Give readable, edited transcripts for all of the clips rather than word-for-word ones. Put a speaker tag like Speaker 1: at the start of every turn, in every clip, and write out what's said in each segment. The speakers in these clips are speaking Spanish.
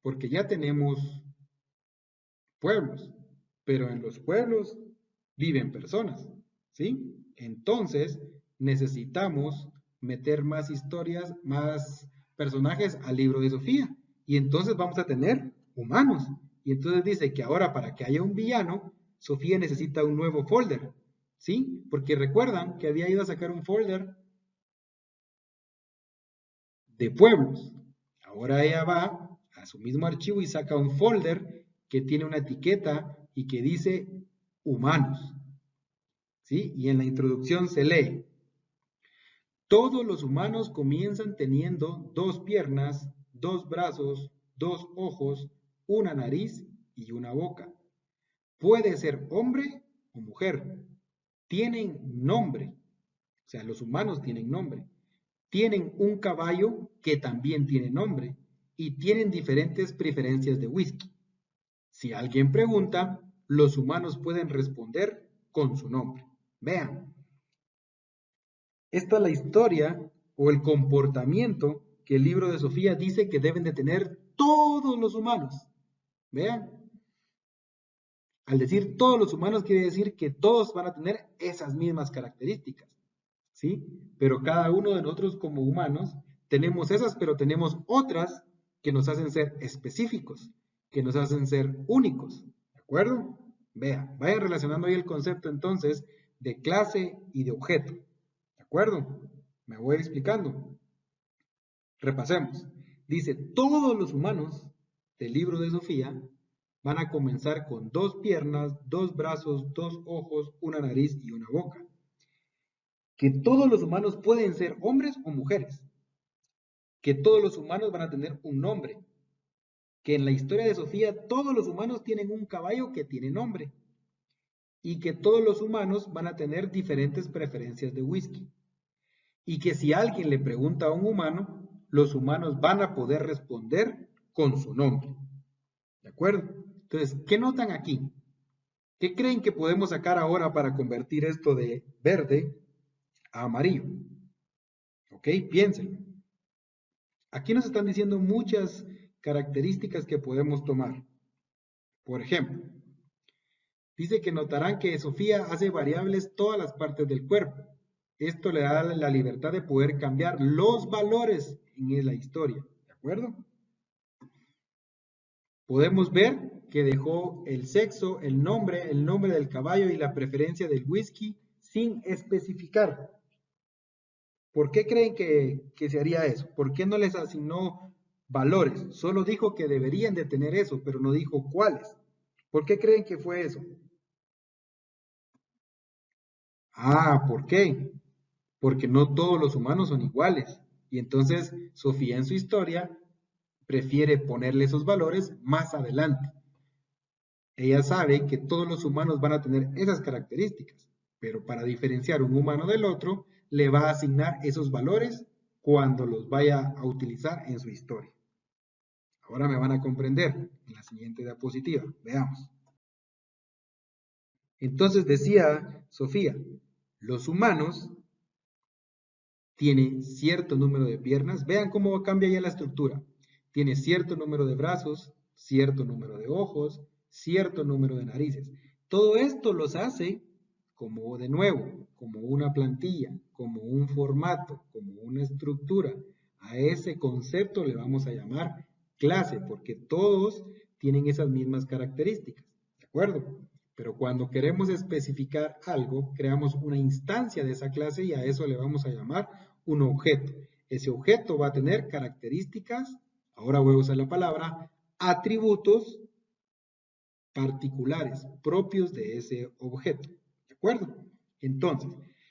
Speaker 1: porque ya tenemos pueblos, pero en los pueblos viven personas, ¿sí? Entonces necesitamos meter más historias, más personajes al libro de Sofía, y entonces vamos a tener humanos. Y entonces dice que ahora para que haya un villano, Sofía necesita un nuevo folder, ¿sí? Porque recuerdan que había ido a sacar un folder de pueblos. Ahora ella va a su mismo archivo y saca un folder que tiene una etiqueta y que dice humanos, ¿sí? Y en la introducción se lee: todos los humanos comienzan teniendo dos piernas, dos brazos, dos ojos, una nariz y una boca. Puede ser hombre o mujer. Tienen nombre, o sea, los humanos tienen nombre. Tienen un caballo que también tiene nombre y tienen diferentes preferencias de whisky. Si alguien pregunta, los humanos pueden responder con su nombre. Vean, esta es la historia o el comportamiento que el libro de Sofía dice que deben de tener todos los humanos. Vean, al decir todos los humanos quiere decir que todos van a tener esas mismas características, ¿sí? Pero cada uno de nosotros como humanos tenemos esas, pero tenemos otras que nos hacen ser específicos, que nos hacen ser únicos, ¿de acuerdo? Vean, vayan relacionando ahí el concepto entonces de clase y de objeto, ¿de acuerdo? Me voy explicando. Repasemos. Dice, todos los humanos del libro de Sofía van a comenzar con dos piernas, dos brazos, dos ojos, una nariz y una boca. Que todos los humanos pueden ser hombres o mujeres. Que todos los humanos van a tener un nombre. Que en la historia de Sofía todos los humanos tienen un caballo que tiene nombre. Y que todos los humanos van a tener diferentes preferencias de whisky. Y que si alguien le pregunta a un humano, los humanos van a poder responder con su nombre. ¿De acuerdo? Entonces, ¿qué notan aquí? ¿Qué creen que podemos sacar ahora para convertir esto de verde a amarillo? ¿Ok? Piénsenlo. Aquí nos están diciendo muchas características que podemos tomar. Por ejemplo, dice que notarán que Sofía hace variables todas las partes del cuerpo. Esto le da la libertad de poder cambiar los valores en la historia. ¿De acuerdo? Podemos ver que dejó el sexo, el nombre del caballo y la preferencia del whisky sin especificar. ¿Por qué creen que se haría eso? ¿Por qué no les asignó valores? Solo dijo que deberían de tener eso, pero no dijo cuáles. ¿Por qué creen que fue eso? Ah, ¿por qué? Porque no todos los humanos son iguales. Y entonces Sofía en su historia prefiere ponerle esos valores más adelante. Ella sabe que todos los humanos van a tener esas características, pero para diferenciar un humano del otro, le va a asignar esos valores cuando los vaya a utilizar en su historia. Ahora me van a comprender en la siguiente diapositiva. Veamos. Entonces decía Sofía, los humanos tienen cierto número de piernas. Vean cómo cambia ya la estructura. Tiene cierto número de brazos, cierto número de ojos, cierto número de narices. Todo esto los hace como de nuevo, como una plantilla, como un formato, como una estructura. A ese concepto le vamos a llamar clase, porque todos tienen esas mismas características, ¿de acuerdo? Pero cuando queremos especificar algo, creamos una instancia de esa clase y a eso le vamos a llamar un objeto. Ese objeto va a tener características, ahora voy a usar la palabra, atributos particulares propios de ese objeto. ¿De acuerdo? Entonces,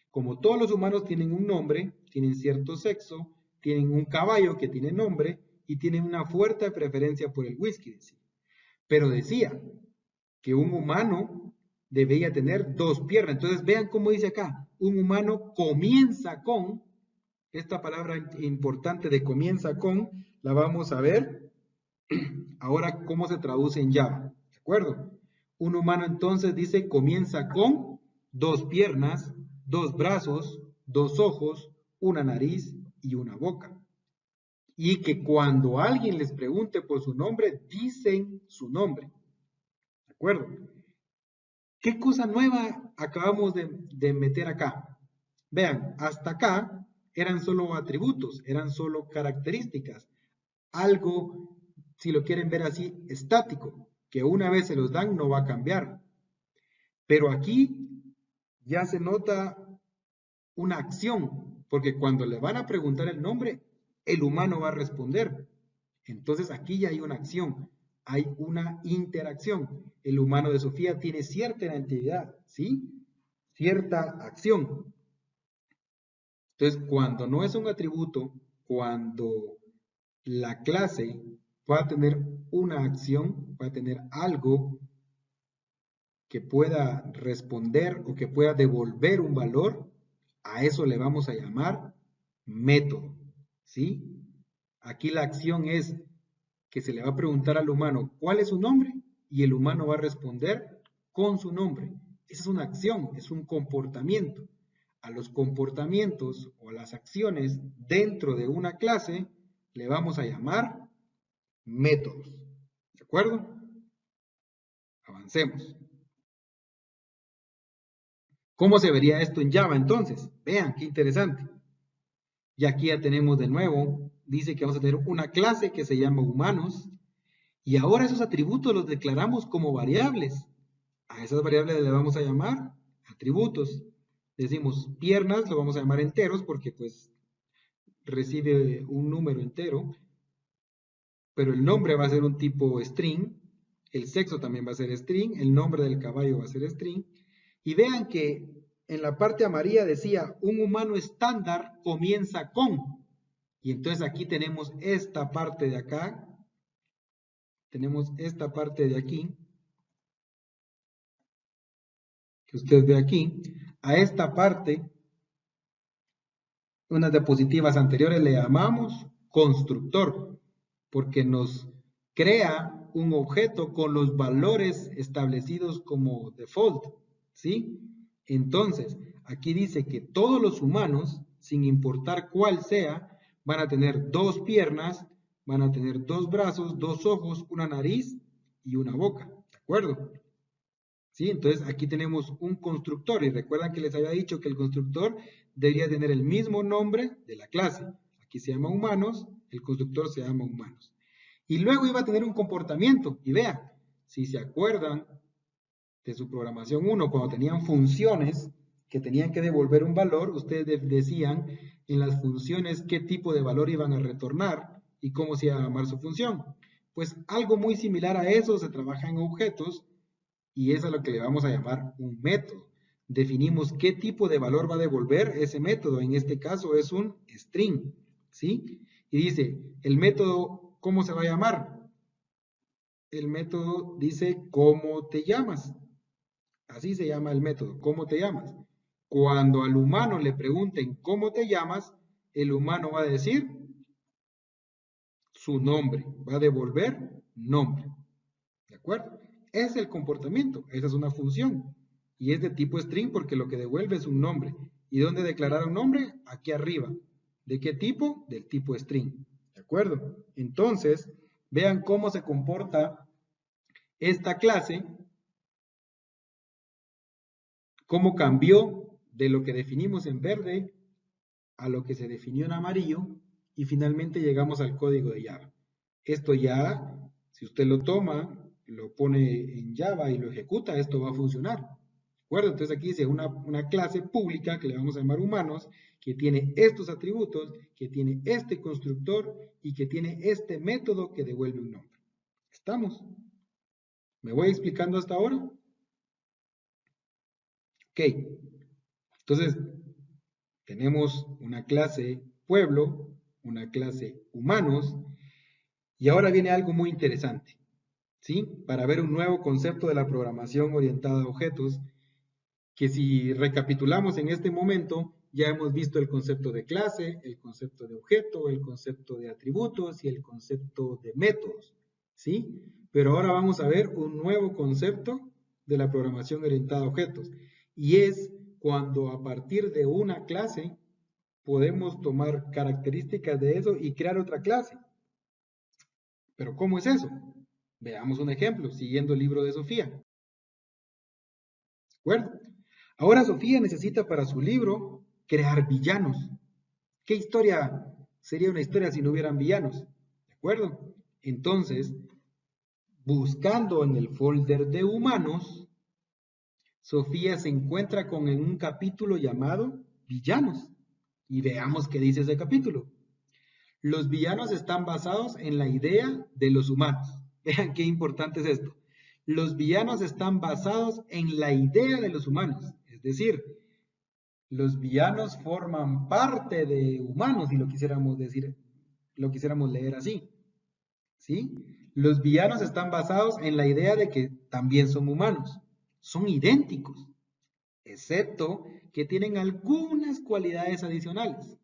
Speaker 1: como todos los humanos tienen un nombre, tienen cierto sexo, tienen un caballo que tiene nombre y tienen una fuerte preferencia por el whisky, decía. Pero decía que un humano debía tener dos piernas. Entonces, vean cómo dice acá, un humano comienza con, esta palabra importante de comienza con, la vamos a ver ahora cómo se traduce en Java. ¿De acuerdo? Un humano entonces dice comienza con dos piernas, dos brazos, dos ojos, una nariz y una boca. y que cuando alguien les pregunte por su nombre, dicen su nombre. ¿De acuerdo? ¿Qué cosa nueva acabamos de meter acá? Vean, hasta acá eran solo atributos, eran solo características. Algo, si lo quieren ver así, estático, que una vez se los dan no va a cambiar. Pero aquí ya se nota una acción, porque cuando le van a preguntar el nombre, el humano va a responder. Entonces aquí ya hay una acción, hay una interacción. El humano de Sofía tiene cierta identidad, ¿sí? Cierta acción. Entonces, cuando no es un atributo, cuando la clase va a tener una acción, va a tener algo que pueda responder o que pueda devolver un valor, a eso le vamos a llamar método, ¿sí? Aquí la acción es que se le va a preguntar al humano cuál es su nombre y el humano va a responder con su nombre. Esa es una acción, es un comportamiento. A los comportamientos o a las acciones dentro de una clase le vamos a llamar métodos. ¿De acuerdo? Avancemos. ¿Cómo se vería esto en Java entonces? Vean, qué interesante. Y aquí ya tenemos de nuevo, dice que vamos a tener una clase que se llama humanos, y ahora esos atributos los declaramos como variables. A esas variables le vamos a llamar atributos. Decimos piernas, lo vamos a llamar enteros porque pues recibe un número entero, pero el nombre va a ser un tipo string, el sexo también va a ser string, el nombre del caballo va a ser string, y vean que en la parte amarilla decía, un humano estándar comienza con, y entonces aquí tenemos esta parte de acá, tenemos esta parte de aquí, que usted ve aquí, a esta parte, unas diapositivas anteriores le llamamos constructor, porque nos crea un objeto con los valores establecidos como default, ¿sí? Entonces, aquí dice que todos los humanos, sin importar cuál sea, van a tener dos piernas, van a tener dos brazos, dos ojos, una nariz y una boca, ¿de acuerdo? ¿Sí? Entonces aquí tenemos un constructor y recuerdan que les había dicho que el constructor debería tener el mismo nombre de la clase. Aquí se llama humanos, el constructor se llama humanos. Y luego iba a tener un comportamiento. Y vean, si se acuerdan de su programación 1, cuando tenían funciones que tenían que devolver un valor, ustedes decían en las funciones qué tipo de valor iban a retornar y cómo se iba a llamar su función. Pues algo muy similar a eso se trabaja en objetos y eso es lo que le vamos a llamar un método. Definimos qué tipo de valor va a devolver ese método. En este caso es un string, ¿sí? Y dice, el método, ¿cómo se va a llamar? El método dice, ¿cómo te llamas? Así se llama el método, ¿cómo te llamas? Cuando al humano le pregunten cómo te llamas, el humano va a decir su nombre, va a devolver nombre. ¿De acuerdo? Es el comportamiento, esa es una función. Y es de tipo string porque lo que devuelve es un nombre. ¿Y dónde declarar un nombre? Aquí arriba. ¿De qué tipo? Del tipo string. ¿De acuerdo? Entonces, vean cómo se comporta esta clase, cómo cambió de lo que definimos en verde a lo que se definió en amarillo y finalmente llegamos al código de Java. Esto ya, si usted lo toma, lo pone en Java y lo ejecuta, esto va a funcionar. ¿De acuerdo? Entonces aquí dice una clase pública que le vamos a llamar humanos, que tiene estos atributos, que tiene este constructor y que tiene este método que devuelve un nombre. ¿Estamos? ¿Me voy explicando hasta ahora? Ok. Entonces, tenemos una clase pueblo, una clase humanos, y ahora viene algo muy interesante, ¿sí? Para ver un nuevo concepto de la programación orientada a objetos, que si recapitulamos en este momento, ya hemos visto el concepto de clase, el concepto de objeto, el concepto de atributos y el concepto de métodos, ¿sí? Pero ahora vamos a ver un nuevo concepto de la programación orientada a objetos, y es cuando a partir de una clase podemos tomar características de eso y crear otra clase. Pero ¿cómo es eso? Veamos un ejemplo, siguiendo el libro de Sofía. ¿De acuerdo? Ahora Sofía necesita para su libro crear villanos. ¿Qué historia sería una historia si no hubieran villanos? ¿De acuerdo? Entonces, buscando en el folder de humanos, Sofía se encuentra con un capítulo llamado Villanos. Y veamos qué dice ese capítulo. Los villanos están basados en la idea de los humanos. Vean qué importante es esto. Los villanos están basados en la idea de los humanos. Es decir, los villanos forman parte de humanos, si lo quisiéramos decir, lo quisiéramos leer así. ¿Sí? Los villanos están basados en la idea de que también son humanos. Son idénticos, excepto que tienen algunas cualidades adicionales.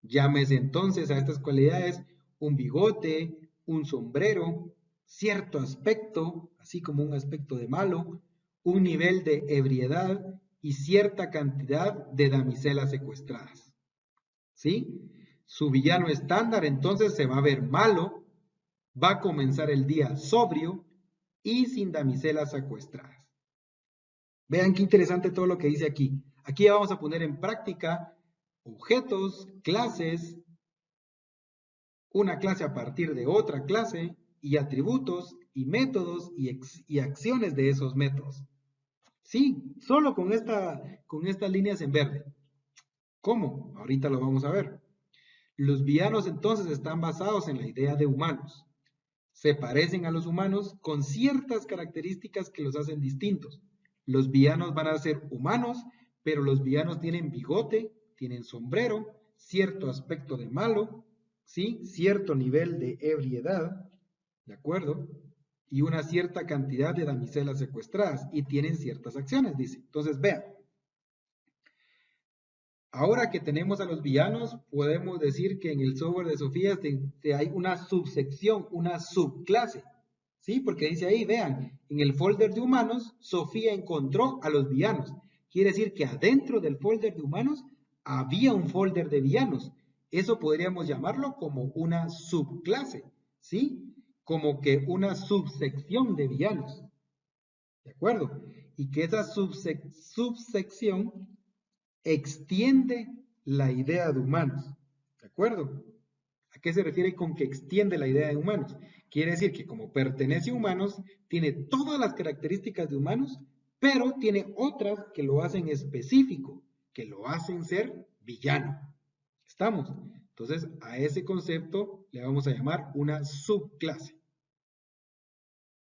Speaker 1: Llámese entonces a estas cualidades un bigote, un sombrero, cierto aspecto, así como un aspecto de malo, un nivel de ebriedad y cierta cantidad de damiselas secuestradas. ¿Sí? Su villano estándar entonces se va a ver malo, va a comenzar el día sobrio y sin damiselas secuestradas. Vean qué interesante todo lo que dice aquí. Aquí vamos a poner en práctica objetos, clases, una clase a partir de otra clase y atributos y métodos y acciones de esos métodos. Sí, solo con estas líneas en verde. ¿Cómo? Ahorita lo vamos a ver. Los villanos entonces están basados en la idea de humanos. Se parecen a los humanos con ciertas características que los hacen distintos. Los villanos van a ser humanos, pero los villanos tienen bigote, tienen sombrero, cierto aspecto de malo, ¿sí? Cierto nivel de ebriedad, ¿de acuerdo? Y una cierta cantidad de damiselas secuestradas, y tienen ciertas acciones, dice. Entonces, vean. Ahora que tenemos a los villanos, podemos decir que en el software de Sofía hay una subsección, una subclase, ¿sí? Porque dice ahí, vean, en el folder de humanos, Sofía encontró a los villanos. Quiere decir que adentro del folder de humanos había un folder de villanos. Eso podríamos llamarlo como una subclase, ¿sí? Como que una subsección de villanos, ¿de acuerdo? Y que esa subsección extiende la idea de humanos, ¿de acuerdo? ¿A qué se refiere con que extiende la idea de humanos? Quiere decir que como pertenece a humanos, tiene todas las características de humanos, pero tiene otras que lo hacen específico, que lo hacen ser villano. ¿Estamos? Entonces, a ese concepto le vamos a llamar una subclase.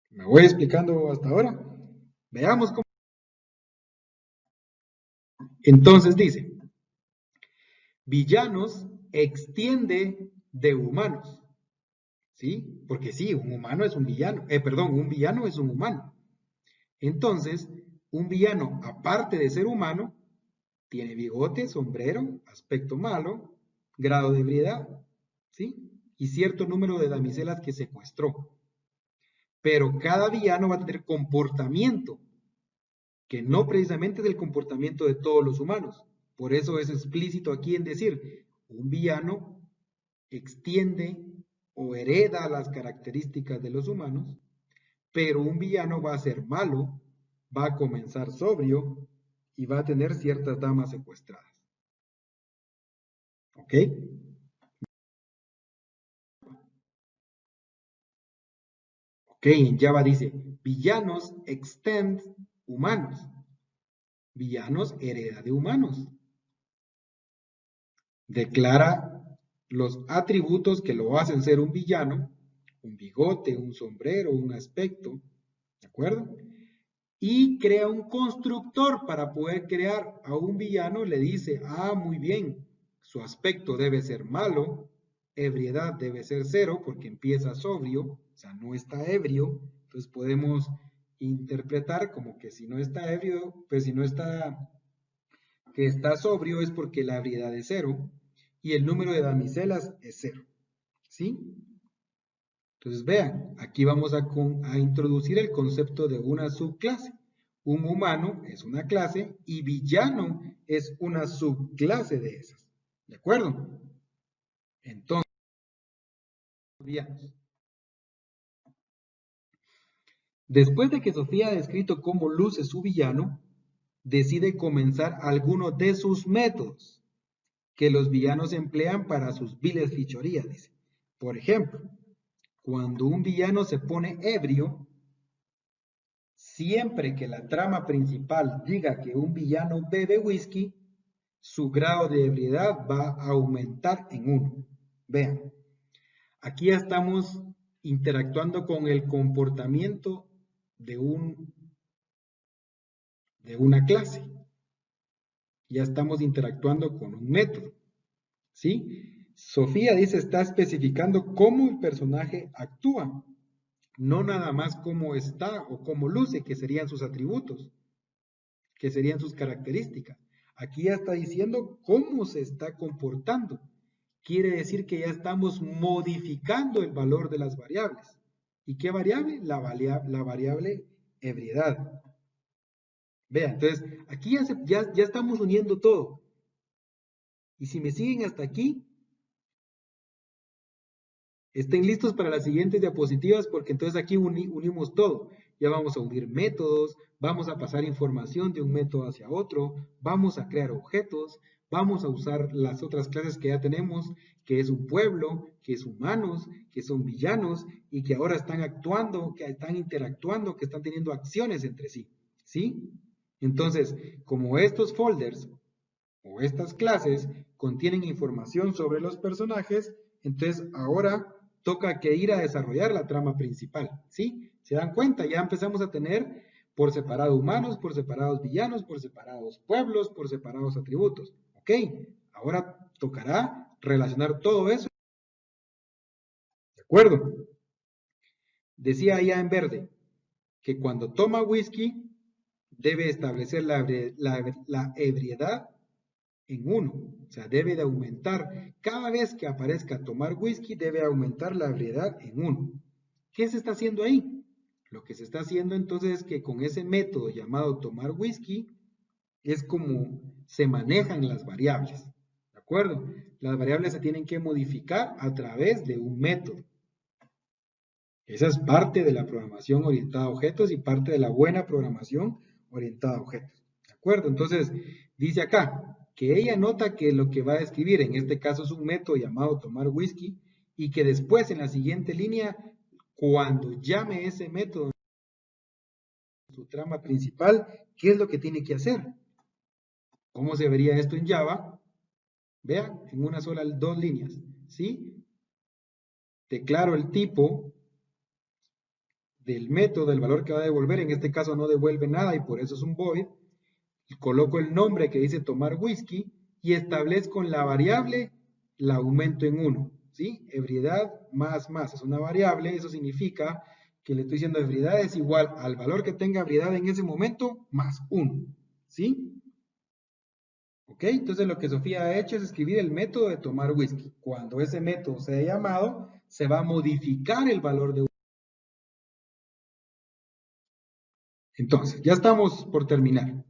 Speaker 1: ¿Me voy explicando hasta ahora? Veamos cómo. Entonces dice, villanos extiende de humanos. ¿Sí? Porque sí, un humano es un villano. Perdón, un villano es un humano. Entonces, un villano, aparte de ser humano, tiene bigote, sombrero, aspecto malo, grado de ebriedad, ¿sí? Y cierto número de damiselas que secuestró. Pero cada villano va a tener comportamiento, que no precisamente es el comportamiento de todos los humanos. Por eso es explícito aquí en decir, un villano extiende o hereda las características de los humanos, pero un villano va a ser malo, va a comenzar sobrio y va a tener ciertas damas secuestradas. ¿Ok? Ok, en Java dice, villanos extend humanos. Villanos hereda de humanos. Declara los atributos que lo hacen ser un villano, un bigote, un sombrero, un aspecto, ¿de acuerdo? Y crea un constructor para poder crear a un villano, le dice, muy bien, su aspecto debe ser malo, ebriedad debe ser 0 porque empieza sobrio, o sea, no está ebrio, entonces podemos interpretar como que si no está ebrio, pues si no está, que está sobrio es porque la ebriedad es 0 y el número de damiselas es 0, ¿sí? Entonces vean, aquí vamos a introducir el concepto de una subclase. Un humano es una clase y villano es una subclase de esas. ¿De acuerdo? Entonces, villanos. Después de que Sofía ha descrito cómo luce su villano, decide comenzar alguno de sus métodos que los villanos emplean para sus viles fechorías, dice. Por ejemplo, cuando un villano se pone ebrio, siempre que la trama principal diga que un villano bebe whisky, su grado de ebriedad va a aumentar en 1. Vean, aquí ya estamos interactuando con el comportamiento de una clase. Ya estamos interactuando con un método, ¿sí? Sofía dice, está especificando cómo el personaje actúa, no nada más cómo está o cómo luce, que serían sus atributos, que serían sus características. Aquí ya está diciendo cómo se está comportando. Quiere decir que ya estamos modificando el valor de las variables. ¿Y qué variable? La variable ebriedad. Vean, entonces, aquí ya estamos uniendo todo. Y si me siguen hasta aquí, estén listos para las siguientes diapositivas porque entonces aquí unimos todo. Ya vamos a unir métodos, vamos a pasar información de un método hacia otro, vamos a crear objetos, vamos a usar las otras clases que ya tenemos, que es un pueblo, que es humanos, que son villanos y que ahora están actuando, que están interactuando, que están teniendo acciones entre sí. ¿Sí? Entonces, como estos folders o estas clases contienen información sobre los personajes, entonces ahora toca que ir a desarrollar la trama principal, ¿sí? ¿Se dan cuenta? Ya empezamos a tener por separado humanos, por separados villanos, por separados pueblos, por separados atributos. ¿Ok? Ahora tocará relacionar todo eso. ¿De acuerdo? Decía ya en verde que cuando toma whisky debe establecer la ebriedad en 1, o sea, debe de aumentar. Cada vez que aparezca tomar whisky, debe aumentar la ebriedad en 1. ¿Qué se está haciendo ahí? Lo que se está haciendo entonces es que con ese método llamado tomar whisky, es como se manejan las variables. ¿De acuerdo? Las variables se tienen que modificar a través de un método. Esa es parte de la programación orientada a objetos y parte de la buena programación orientada a objetos. ¿De acuerdo? Entonces, dice acá que ella nota que lo que va a escribir, en este caso es un método llamado tomar whisky, y que después en la siguiente línea, cuando llame ese método en su trama principal, ¿qué es lo que tiene que hacer? ¿Cómo se vería esto en Java? Vean, en una sola, 2 líneas, ¿sí? Declaro el tipo del método, del valor que va a devolver, en este caso no devuelve nada y por eso es un void, y coloco el nombre que dice tomar whisky y establezco la variable, la aumento en 1, ¿sí? Ebriedad más, es una variable, eso significa que le estoy diciendo ebriedad es igual al valor que tenga ebriedad en ese momento más 1, ¿sí? ¿Ok? Entonces lo que Sofía ha hecho es escribir el método de tomar whisky. Cuando ese método sea llamado, se va a modificar el valor de. Entonces, ya estamos por terminar.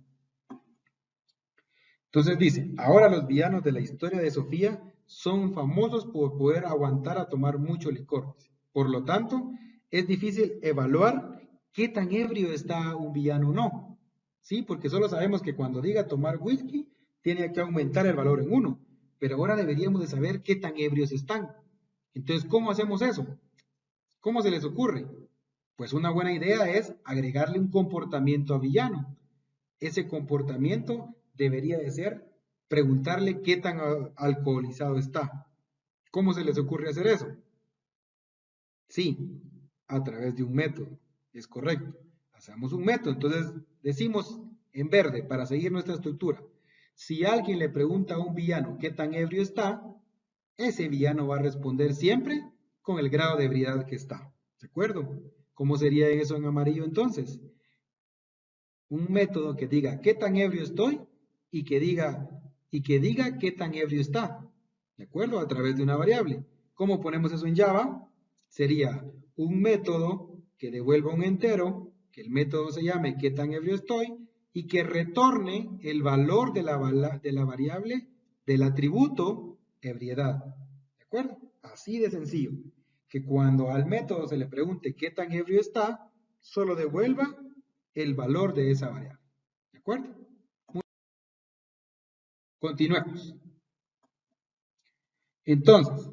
Speaker 1: Entonces dice, ahora los villanos de la historia de Sofía son famosos por poder aguantar a tomar mucho licor. Por lo tanto, es difícil evaluar qué tan ebrio está un villano o no. ¿Sí? Porque solo sabemos que cuando diga tomar whisky, tiene que aumentar el valor en 1. Pero ahora deberíamos de saber qué tan ebrios están. Entonces, ¿cómo hacemos eso? ¿Cómo se les ocurre? Pues una buena idea es agregarle un comportamiento a villano. Ese comportamiento debería de ser preguntarle qué tan alcoholizado está. ¿Cómo se les ocurre hacer eso? Sí, a través de un método. Es correcto. Hacemos un método. Entonces decimos en verde para seguir nuestra estructura. Si alguien le pregunta a un villano qué tan ebrio está, ese villano va a responder siempre con el grado de ebriedad que está. ¿De acuerdo? ¿Cómo sería eso en amarillo entonces? Un método que diga qué tan ebrio estoy y que diga qué tan ebrio está. ¿De acuerdo? A través de una variable. ¿Cómo ponemos eso en Java? Sería un método que devuelva un entero, que el método se llame qué tan ebrio estoy y que retorne el valor de la variable del atributo ebriedad. ¿De acuerdo? Así de sencillo. Que cuando al método se le pregunte qué tan ebrio está, solo devuelva el valor de esa variable. ¿De acuerdo? Continuemos. Entonces,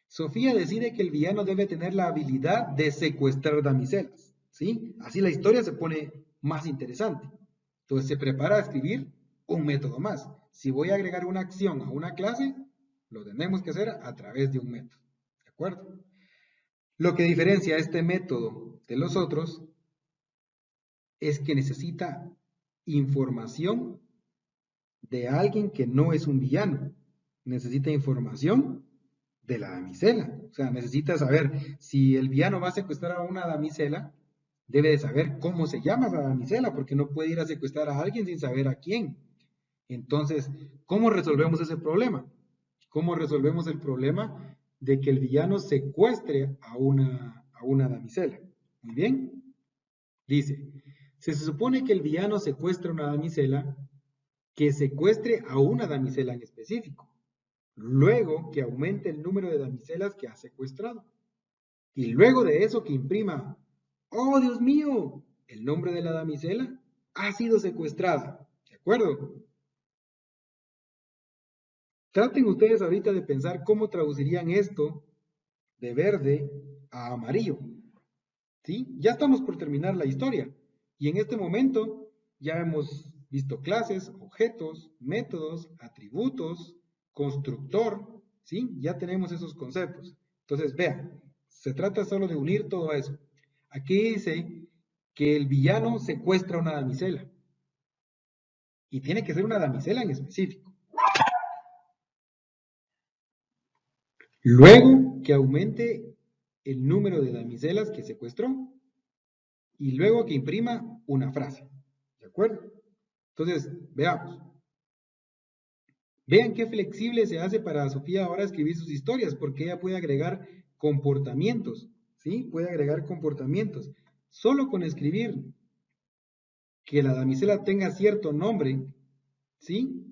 Speaker 1: Sofía decide que el villano debe tener la habilidad de secuestrar damiselas, ¿sí? Así la historia se pone más interesante. Entonces se prepara a escribir un método más. Si voy a agregar una acción a una clase, lo tenemos que hacer a través de un método, ¿de acuerdo? Lo que diferencia este método de los otros es que necesita información de alguien que no es un villano. Necesita información de la damisela. O sea, necesita saber si el villano va a secuestrar a una damisela, debe de saber cómo se llama esa damisela, porque no puede ir a secuestrar a alguien sin saber a quién. Entonces, ¿cómo resolvemos ese problema? ¿Cómo resolvemos el problema de que el villano secuestre a una damisela? Muy bien. Dice, si se supone que el villano secuestra a una damisela, que secuestre a una damisela en específico. Luego que aumente el número de damiselas que ha secuestrado. Y luego de eso que imprima, ¡oh Dios mío! El nombre de la damisela ha sido secuestrada. ¿De acuerdo? Traten ustedes ahorita de pensar cómo traducirían esto de verde a amarillo. ¿Sí? Ya estamos por terminar la historia. Y en este momento ya hemos visto clases, objetos, métodos, atributos, constructor, ¿sí? Ya tenemos esos conceptos. Entonces, vean, se trata solo de unir todo eso. Aquí dice que el villano secuestra una damisela. Y tiene que ser una damisela en específico. Luego que aumente el número de damiselas que secuestró. Y luego que imprima una frase. ¿De acuerdo? Entonces, veamos. Vean qué flexible se hace para Sofía ahora escribir sus historias, porque ella puede agregar comportamientos, ¿sí? Puede agregar comportamientos. Solo con escribir que la damisela tenga cierto nombre, ¿sí?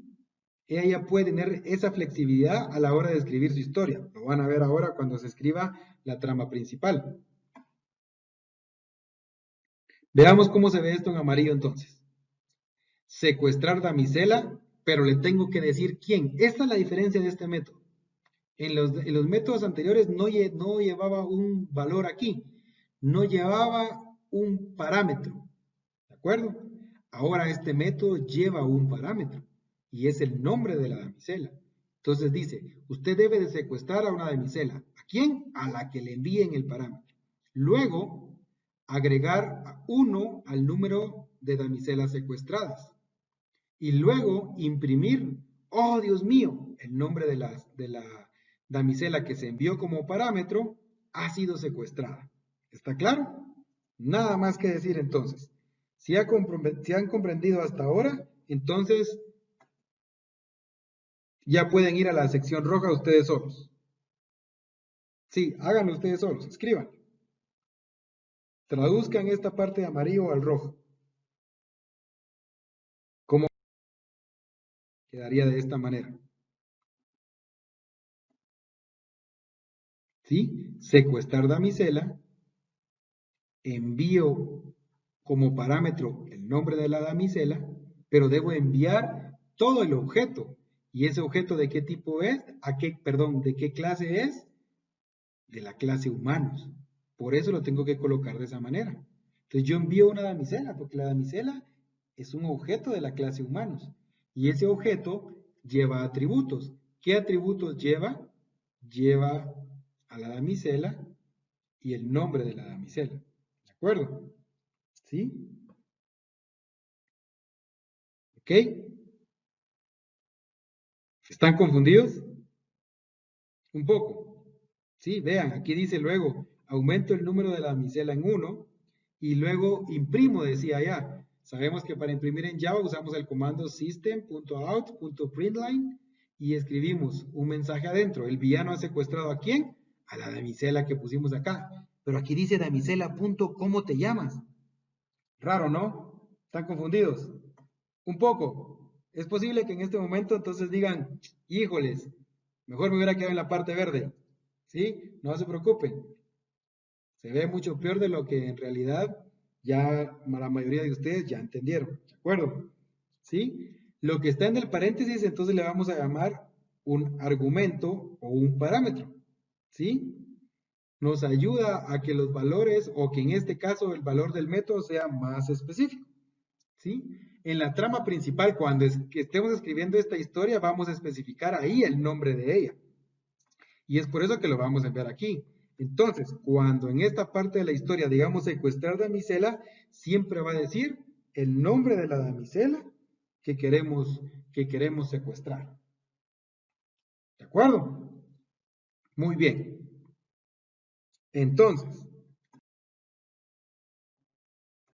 Speaker 1: Ella ya puede tener esa flexibilidad a la hora de escribir su historia. Lo van a ver ahora cuando se escriba la trama principal. Veamos cómo se ve esto en amarillo entonces. Secuestrar damisela, pero le tengo que decir quién. Esta es la diferencia de este método. En los métodos anteriores no llevaba un valor aquí, no llevaba un parámetro, ¿de acuerdo? Ahora este método lleva un parámetro y es el nombre de la damisela. Entonces dice, usted debe de secuestrar a una damisela. ¿A quién? A la que le envíen el parámetro. Luego, agregar 1 al número de damiselas secuestradas. Y luego imprimir, oh Dios mío, el nombre de la damisela que se envió como parámetro ha sido secuestrada. ¿Está claro? Nada más que decir entonces. Si han comprendido hasta ahora, entonces ya pueden ir a la sección roja ustedes solos. Sí, háganlo ustedes solos, escriban. Traduzcan esta parte de amarillo al rojo. ¿Cómo quedaría de esta manera? ¿Sí? Secuestrar damisela, envío como parámetro el nombre de la damisela, pero debo enviar todo el objeto. ¿Y ese objeto de qué tipo es? ¿De qué clase es? De la clase humanos. Por eso lo tengo que colocar de esa manera. Entonces yo envío una damisela, porque la damisela es un objeto de la clase humanos. Y ese objeto lleva atributos. ¿Qué atributos lleva? Lleva a la damisela y el nombre de la damisela. ¿De acuerdo? ¿Sí? ¿Ok? ¿Están confundidos? Un poco. Sí, vean, aquí dice luego, aumento el número de la damisela en 1 y luego imprimo, decía ya. Sabemos que para imprimir en Java usamos el comando system.out.println y escribimos un mensaje adentro. El villano ha secuestrado ¿a quién? A la damisela que pusimos acá. Pero aquí dice damisela.cómo te llamas. Raro, ¿no? ¿Están confundidos? Un poco. Es posible que en este momento entonces digan, híjoles, mejor me hubiera quedado en la parte verde. ¿Sí? No se preocupen. Se ve mucho peor de lo que en realidad ya la mayoría de ustedes ya entendieron. ¿De acuerdo? ¿Sí? Lo que está en el paréntesis entonces le vamos a llamar un argumento o un parámetro. ¿Sí? Nos ayuda a que los valores, o que en este caso el valor del método sea más específico. ¿Sí? En la trama principal, cuando que estemos escribiendo esta historia, vamos a especificar ahí el nombre de ella. Y es por eso que lo vamos a ver aquí. Entonces, cuando en esta parte de la historia digamos secuestrar damisela, siempre va a decir el nombre de la damisela que queremos secuestrar. ¿De acuerdo? Muy bien. Entonces,